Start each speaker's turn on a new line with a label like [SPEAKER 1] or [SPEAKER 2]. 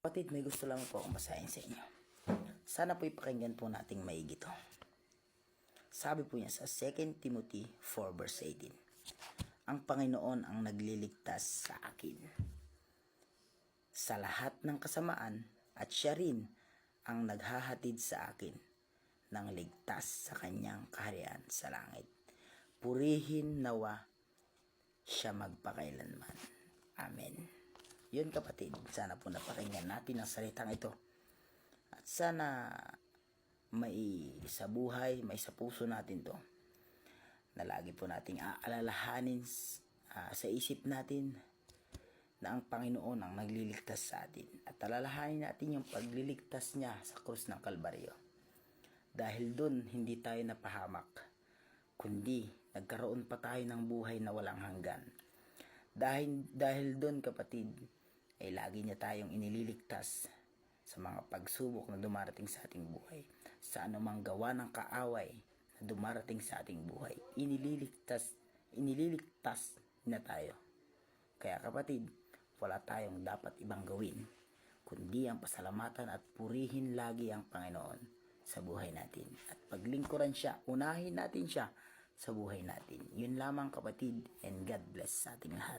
[SPEAKER 1] Kapatid, may gusto lang po akong basahin sa inyo. Sana po ipakinggan po nating maigi to. Sabi po niya sa 2 Timothy 4 verse 18, ang Panginoon ang nagliligtas sa akin sa lahat ng kasamaan at siya rin ang naghahatid sa akin ng ligtas sa kanyang kaharian sa langit. Purihin nawa siya magpakailanman. Amen. Yun kapatid, sana po napakinggan natin ang salitang ito. At sana may sa buhay, may sa puso natin to. Na lagi po nating aalalahanin sa isip natin na ang Panginoon ang nagliligtas sa atin. At alalahanin natin yung pagliligtas niya sa krus ng Kalbaryo. Dahil dun, hindi tayo napahamak, kundi nagkaroon pa tayo ng buhay na walang hanggan. Dahil doon kapatid, ay lagi niya tayong inililigtas sa mga pagsubok na dumarating sa ating buhay. Sa anumang gawa ng kaaway na dumarating sa ating buhay, inililigtas na tayo. Kaya kapatid, wala tayong dapat ibang gawin, kundi ang pasalamatan at purihin lagi ang Panginoon sa buhay natin. At paglingkuran siya, unahin natin siya sa buhay natin. Yun lamang kapatid, and God bless sa ating lahat.